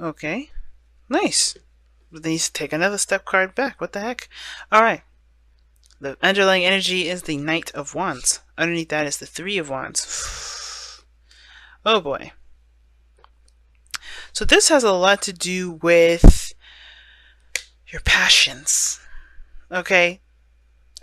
Okay. Nice. But then you take another step card back. What the heck? Alright. The underlying energy is the Knight of Wands. Underneath that is the Three of Wands. Oh boy. So this has a lot to do with your passions. Okay?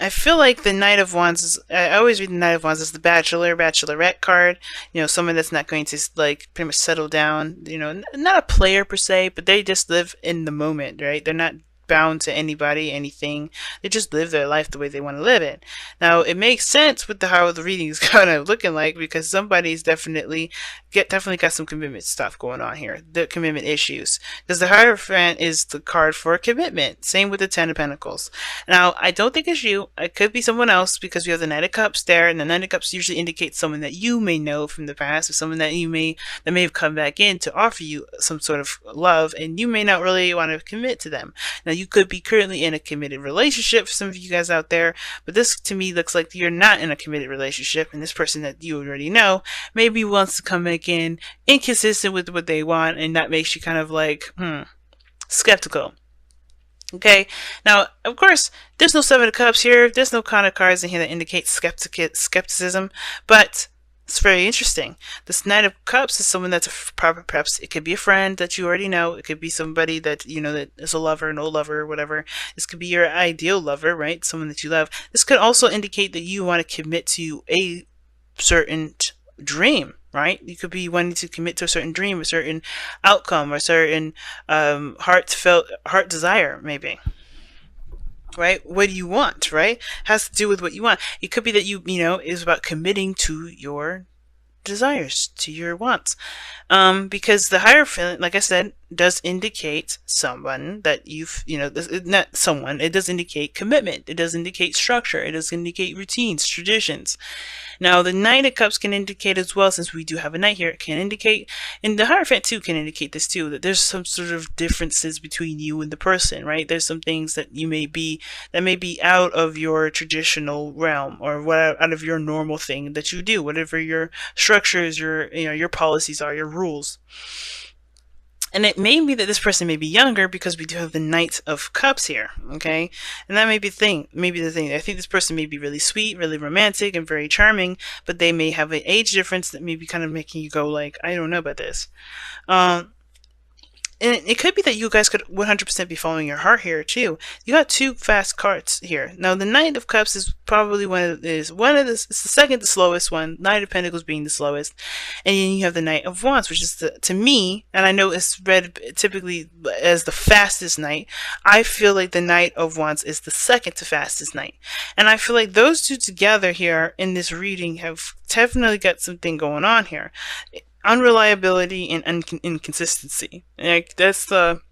I feel like the Knight of Wands is, I always read the Knight of Wands as the Bachelor, Bachelorette card. You know, someone that's not going to, like, pretty much settle down. You know, not a player per se, but they just live in the moment, right? They're not bound to anybody, anything. They just live their life the way they want to live it. Now, it makes sense with how the reading is kind of looking like, because somebody's definitely got some commitment stuff going on here. The commitment issues. Because the Hierophant is the card for commitment. Same with the Ten of Pentacles. Now, I don't think it's you. It could be someone else, because we have the Knight of Cups there, and the Knight of Cups usually indicates someone that you may know from the past, or someone that may have come back in to offer you some sort of love, and you may not really want to commit to them. Now, you could be currently in a committed relationship for some of you guys out there, but this to me looks like you're not in a committed relationship, and this person that you already know maybe wants to come back in inconsistent with what they want, and that makes you kind of like, skeptical. Okay, now, of course, there's no Seven of Cups here. There's no kind of cards in here that indicate skepticism, but it's very interesting. This Knight of Cups is someone that's perhaps it could be a friend that you already know. It could be somebody that you know that is a lover, no lover, whatever. This could be your ideal lover, right? Someone that you love. This could also indicate that you want to commit to a certain dream, right? You could be wanting to commit to a certain dream, a certain outcome, or a certain heart desire, maybe. Right? What do you want, right? Has to do with what you want. It could be that you know, is about committing to your desires, to your wants. Because the Hierophant, like I said, does indicate someone that not someone, it does indicate commitment, it does indicate structure, it does indicate routines, traditions. Now, the Knight of Cups can indicate as well, since we do have a Knight here, it can indicate, and the Hierophant too can indicate this too, that there's some sort of differences between you and the person, right? There's some things that may be out of your traditional realm, or out of your normal thing that you do, whatever your structures, your policies are, your rules. And it may be that this person may be younger, because we do have the Knight of Cups here, okay? And that may be the thing. I think this person may be really sweet, really romantic, and very charming, but they may have an age difference that may be kind of making you go like, I don't know about this. And it could be that you guys could 100% be following your heart here too. You got two fast cards here. Now, the Knight of Cups is probably it's the second, the slowest one. Knight of Pentacles being the slowest, and then you have the Knight of Wands, which is to me, and I know it's read typically as the fastest knight. I feel like the Knight of Wands is the second to fastest knight, and I feel like those two together here in this reading have definitely got something going on here. Unreliability and inconsistency. Like that's the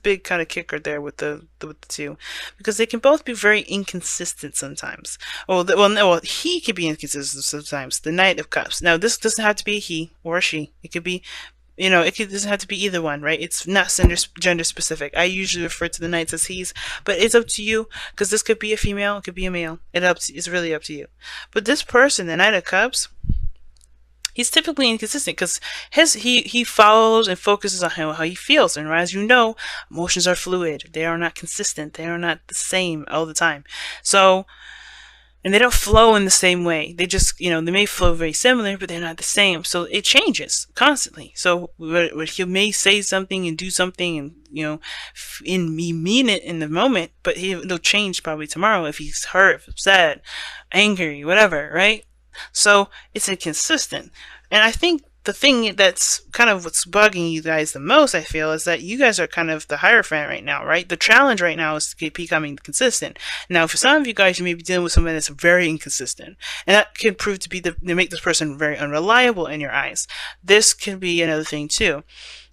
big kind of kicker there with the two, because they can both be very inconsistent sometimes. Well, he could be inconsistent sometimes. The Knight of Cups. Now, this doesn't have to be a he or a she. It could be, doesn't have to be either one, right? It's not gender specific. I usually refer to the knights as he's, but it's up to you, because this could be a female, it could be a male. It's really up to you. But this person, the Knight of Cups, he's typically inconsistent, because he follows and focuses on how he feels. And as you know, emotions are fluid. They are not consistent. They are not the same all the time. So, and they don't flow in the same way. They just, they may flow very similar, but they're not the same. So it changes constantly. So he may say something and do something, and he mean it in the moment, but it'll change probably tomorrow if he's hurt, upset, angry, whatever, right? So it's inconsistent. And I think the thing that's kind of what's bugging you guys the most, I feel, is that you guys are kind of the Hierophant right now, right? The challenge right now is to keep becoming consistent. Now, for some of you guys, you may be dealing with someone that's very inconsistent, and that can prove to make this person very unreliable in your eyes. This can be another thing too.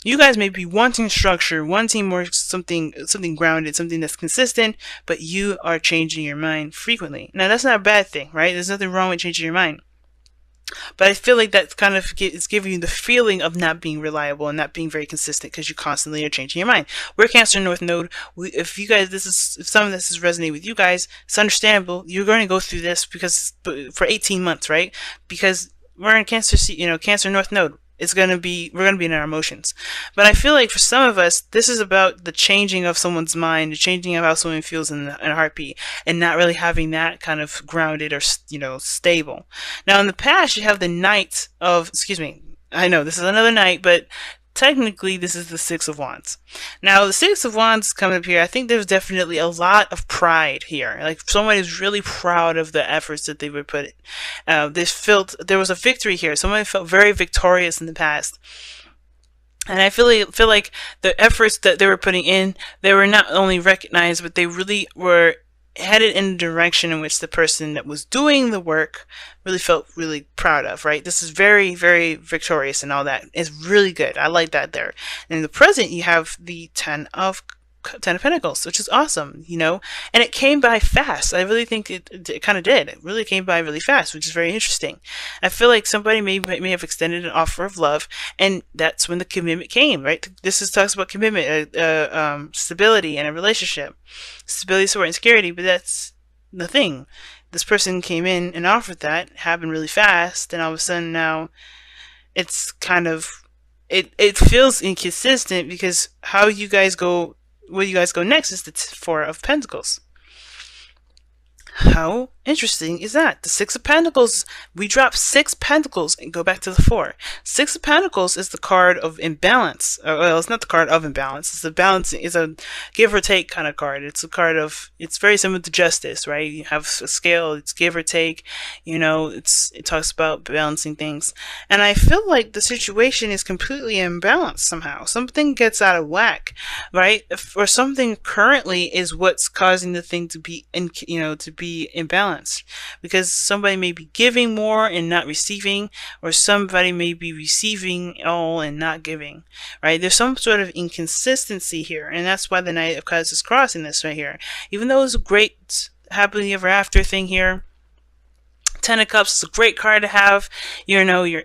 You guys may be wanting structure, wanting more something grounded, something that's consistent, but you are changing your mind frequently. Now, that's not a bad thing, right? There's nothing wrong with changing your mind. But I feel like that kind of is giving you the feeling of not being reliable and not being very consistent, because you constantly are changing your mind. We're Cancer North Node. If some of this is resonating with you guys, it's understandable. You're going to go through this for 18 months, right? Because we're in Cancer North Node. we're going to be in our emotions. But I feel like for some of us, this is about the changing of someone's mind, the changing of how someone feels in a heartbeat, and not really having that kind of grounded or, stable. Now, in the past, you have the Knight of, excuse me, I know this is another Knight, but technically this is the Six of Wands. Now, the Six of Wands coming up here, I think there's definitely a lot of pride here. Like, someone is really proud of the efforts that they would put in. There was a victory here. Someone felt very victorious in the past. And I feel like the efforts that they were putting in, they were not only recognized, but they really were headed in the direction in which the person that was doing the work really felt really proud of, right? This is very, very victorious and all that. It's really good. I like that there. And in the present, you have the Ten of Pentacles, which is awesome, and it came by fast. I really think it kind of did. It really came by really fast, which is very interesting. I feel like somebody may have extended an offer of love, and that's when the commitment came, right? This talks about commitment, stability in a relationship, stability, support, and security. But that's the thing. This person came in and offered that, happened really fast, and all of a sudden now it's kind of it feels inconsistent, because where you guys go next is the Four of Pentacles. How interesting is that? The Six of Pentacles, we drop 6 Pentacles and go back to the 4. 6 of Pentacles is the card of imbalance. Well, it's not the card of imbalance. It's the balancing. It's a give or take kind of card. It's a card of, it's very similar to justice, right? You have a scale. It's give or take. It talks about balancing things. And I feel like the situation is completely imbalanced somehow. Something gets out of whack, right? Or something currently is what's causing the thing to be imbalanced, because somebody may be giving more and not receiving, or somebody may be receiving all and not giving, right? There's some sort of inconsistency here, and that's why the Knight of Cups is crossing this right here. Even though it's a great happily ever after thing here, Ten of Cups is a great card to have. You're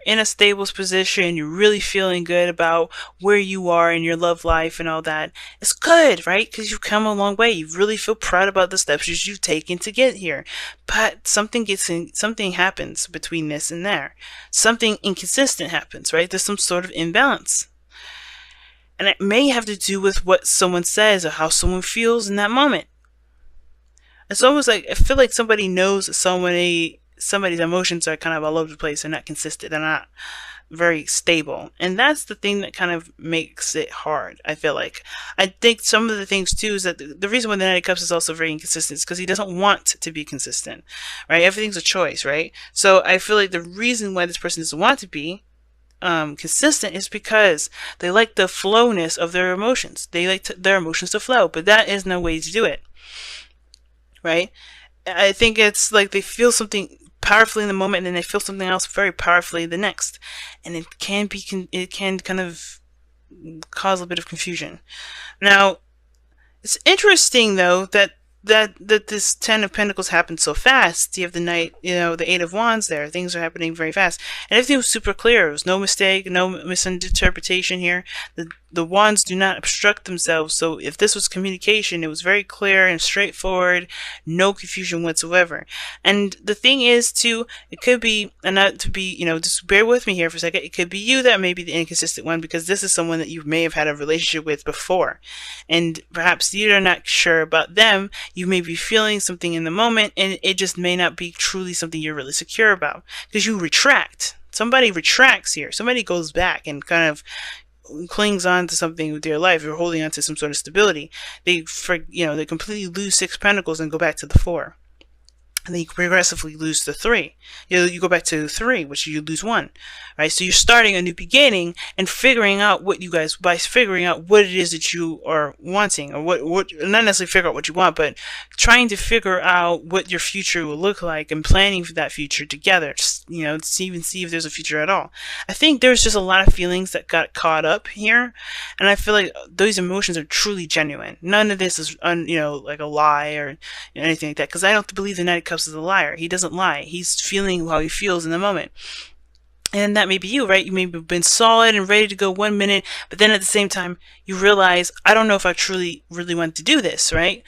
in a stable position. You're really feeling good about where you are in your love life and all that. It's good, right? Because you've come a long way. You really feel proud about the steps you've taken to get here. But something happens between this and there. Something inconsistent happens, right? There's some sort of imbalance. And it may have to do with what someone says or how someone feels in that moment. It's almost like, I feel like somebody knows that somebody's emotions are kind of all over the place. They're not consistent. They're not very stable. And that's the thing that kind of makes it hard, I feel like. I think some of the things, too, is that the reason why the Knight of Cups is also very inconsistent is because he doesn't want to be consistent, right? Everything's a choice, right? So I feel like the reason why this person doesn't want to be consistent is because they like the flowness of their emotions. They like their emotions to flow, but that is no way to do it, right? I think it's like they feel something powerfully in the moment, and then they feel something else very powerfully the next, and it can kind of cause a bit of confusion. Now, it's interesting though that this Ten of Pentacles happened so fast. You have the Knight, the Eight of Wands there. Things are happening very fast, and everything was super clear. There was no mistake, no misinterpretation here. The wands do not obstruct themselves, so if this was communication, it was very clear and straightforward, no confusion whatsoever. And the thing is, too, it could be, and not to be, just bear with me here for a second, it could be you that may be the inconsistent one, because this is someone that you may have had a relationship with before, and perhaps you're not sure about them. You may be feeling something in the moment, and it just may not be truly something you're really secure about, because you retract. Somebody retracts here. Somebody goes back and kind of clings on to something with their life, or holding on to some sort of stability. They completely lose 6 Pentacles and go back to the 4. And then you progressively lose the 3. You go back to 3, which you lose 1. Right? So you're starting a new beginning and figuring out what it is that you are wanting, or what not necessarily figure out what you want, but trying to figure out what your future will look like and planning for that future together. To see if there's a future at all. I think there's just a lot of feelings that got caught up here, and I feel like those emotions are truly genuine. None of this is like a lie or anything like that, because I don't believe the Knight of Cups is a liar. He doesn't lie. He's feeling how he feels in the moment. And that may be you, right? You may have been solid and ready to go 1 minute, but then at the same time, you realize, I don't know if I truly, really want to do this, right?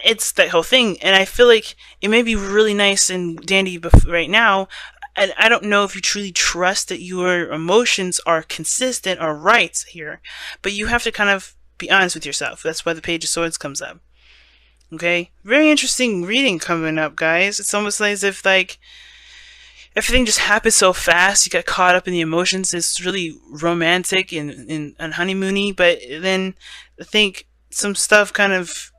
It's that whole thing. And I feel like it may be really nice and dandy right now. And I don't know if you truly trust that your emotions are consistent or right here, but you have to kind of be honest with yourself. That's why the Page of Swords comes up. Okay, very interesting reading coming up, guys. It's almost like as if like everything just happened so fast. You got caught up in the emotions. It's really romantic and honeymoony, but then I think some stuff kind of.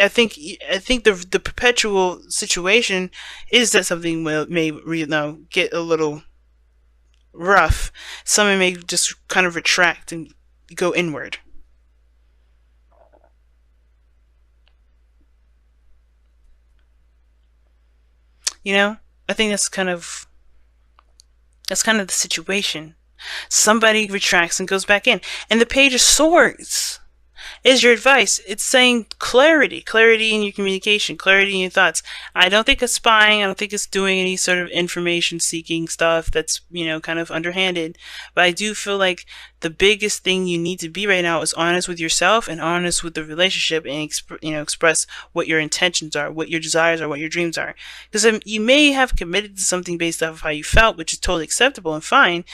I think the perpetual situation is that something may get a little rough. Someone may just kind of retract and go inward. You know, I think that's kind of the situation. Somebody retracts and goes back in. And the Page of Swords is your advice. It's saying clarity in your communication, clarity in your thoughts. I don't think it's spying. I don't think it's doing any sort of information seeking stuff that's, kind of underhanded. But I do feel like the biggest thing you need to be right now is honest with yourself and honest with the relationship, and express what your intentions are, what your desires are, what your dreams are. Because you may have committed to something based off of how you felt, which is totally acceptable and fine.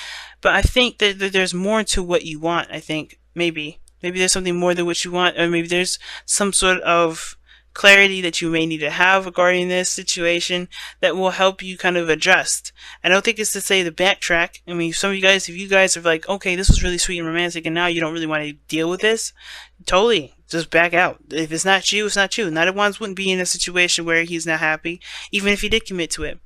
But I think that there's more to what you want. I think maybe there's something more than what you want, or maybe there's some sort of clarity that you may need to have regarding this situation that will help you kind of adjust. I don't think it's to say to backtrack. I mean, some of you guys, if you guys are like, okay, this was really sweet and romantic, and now you don't really want to deal with this, totally, just back out. If it's not you, it's not you. Knight of Wands wouldn't be in a situation where he's not happy, even if he did commit to it.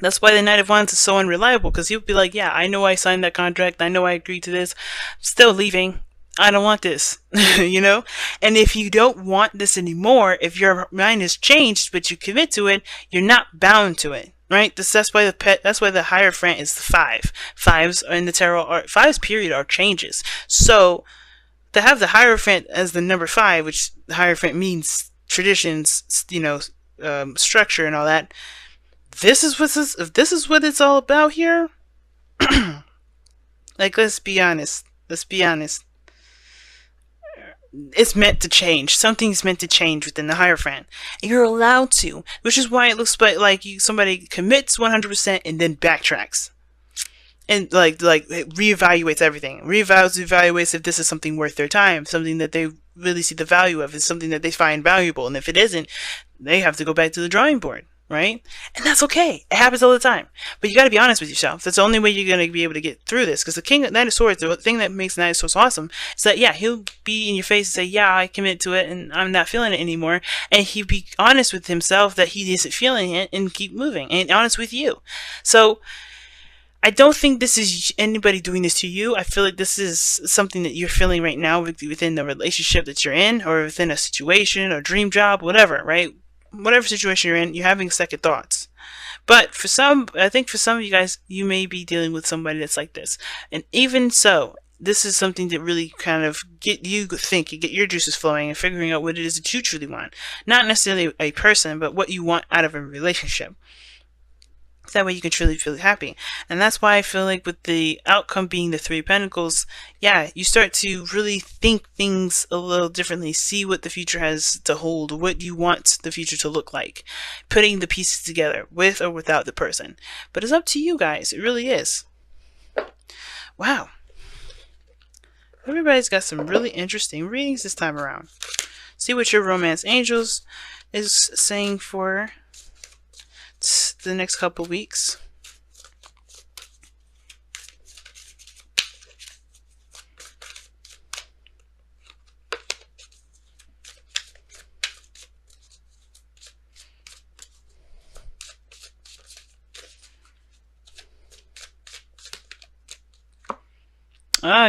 That's why the Knight of Wands is so unreliable, because he'll be like, yeah, I know I signed that contract, I know I agreed to this, still leaving. I don't want this, And if you don't want this anymore, if your mind has changed, but you commit to it, you're not bound to it, right? That's why the Hierophant is the 5. Fives in the tarot fives period are changes. So to have the Hierophant as the number 5, which the Hierophant means traditions, structure and all that. This is what it's all about here. Like, let's be honest. It's meant to change. Something's meant to change within the Hierophant. And you're allowed to, which is why it looks like somebody commits 100% and then backtracks. And like it reevaluates everything. Reevaluates if this is something worth their time, something that they really see the value of, is something that they find valuable. And if it isn't, they have to go back to the drawing board. Right? And that's okay. It happens all the time. But you got to be honest with yourself. That's the only way you're going to be able to get through this. Because the Knight of Swords, the thing that makes the Knight of Swords awesome is that, yeah, he'll be in your face and say, yeah, I commit to it and I'm not feeling it anymore. And he'll be honest with himself that he isn't feeling it and keep moving. And honest with you. So I don't think this is anybody doing this to you. I feel like this is something that you're feeling right now within the relationship that you're in, or within a situation or dream job, whatever, right? Whatever situation you're in, you're having second thoughts. But I think for some of you guys, you may be dealing with somebody that's like this. And even so, this is something that really kind of get you thinking, get your juices flowing, and figuring out what it is that you truly want. Not necessarily a person, but what you want out of a relationship. That way you can truly feel happy. And that's why I feel like with the outcome being the 3 of Pentacles, yeah, you start to really think things a little differently, see what the future has to hold, what you want the future to look like, putting the pieces together with or without the person. But it's up to you guys. It really is. Wow. Everybody's got some really interesting readings this time around. See what your romance angels is saying for the next couple weeks.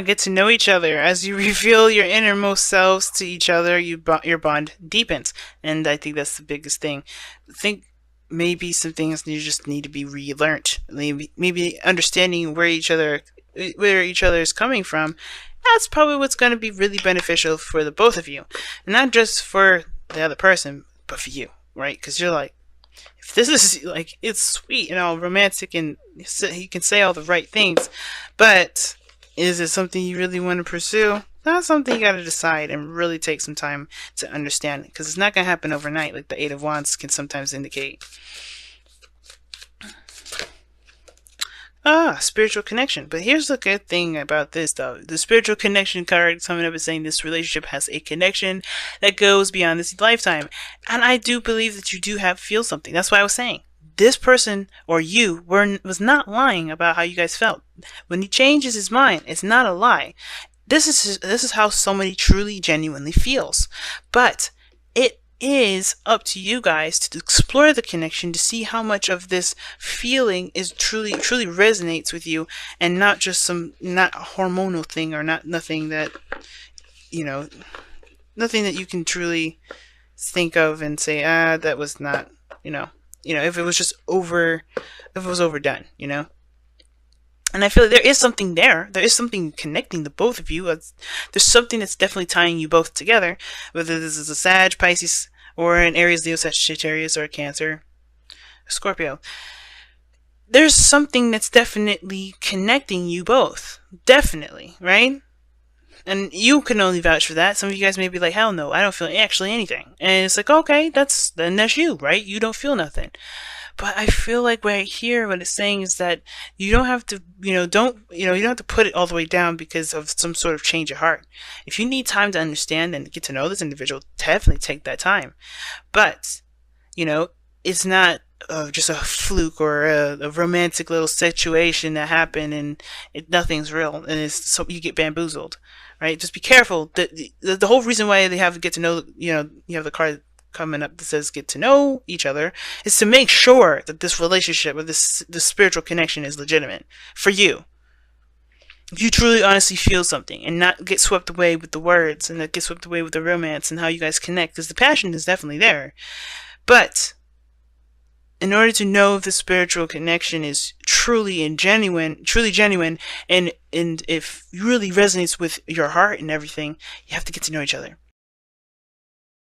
Get to know each other. As you reveal your innermost selves to each other, your bond deepens. And I think that's the biggest thing. Maybe some things you just need to be relearned. Maybe understanding where each other is coming from. That's probably what's going to be really beneficial for the both of you, and not just for the other person, but for you, right? Because you're like, if this is like, it's sweet and all romantic, and he can say all the right things, but is it something you really want to pursue? That's something you got to decide and really take some time to understand, because it's not going to happen overnight, like the 8 of Wands can sometimes indicate. Spiritual connection. But here's the good thing about this, though. The spiritual connection card coming up is saying this relationship has a connection that goes beyond this lifetime. And I do believe that you do feel something. That's why I was saying this person or you was not lying about how you guys felt. When he changes his mind, it's not a lie. This is how somebody truly, genuinely feels. But it is up to you guys to explore the connection, to see how much of this feeling is truly resonates with you, and not just not a hormonal thing, or nothing that nothing that you can truly think of and say, that was not, if it was just overdone, And I feel like there is something there. There is something connecting the both of you. There's something that's definitely tying you both together. Whether this is a Sag, Pisces, or an Aries, Leo, Sagittarius, or a Cancer, a Scorpio. There's something that's definitely connecting you both. Definitely, right? And you can only vouch for that. Some of you guys may be like, hell no, I don't feel actually anything. And it's like, okay, then that's you, right? You don't feel nothing. But I feel like right here, what it's saying is that you don't have to, you don't have to put it all the way down because of some sort of change of heart. If you need time to understand and get to know this individual, definitely take that time. But, it's not just a fluke or a romantic little situation that happened and nothing's real, and so you get bamboozled, right? Just be careful. The whole reason why they have to get to know, you have the card coming up that says get to know each other, is to make sure that this relationship or this spiritual connection is legitimate for you. If you truly honestly feel something and not get swept away with the words and not get swept away with the romance and how you guys connect, because the passion is definitely there. But in order to know if the spiritual connection is truly genuine, and if it really resonates with your heart and everything, you have to get to know each other.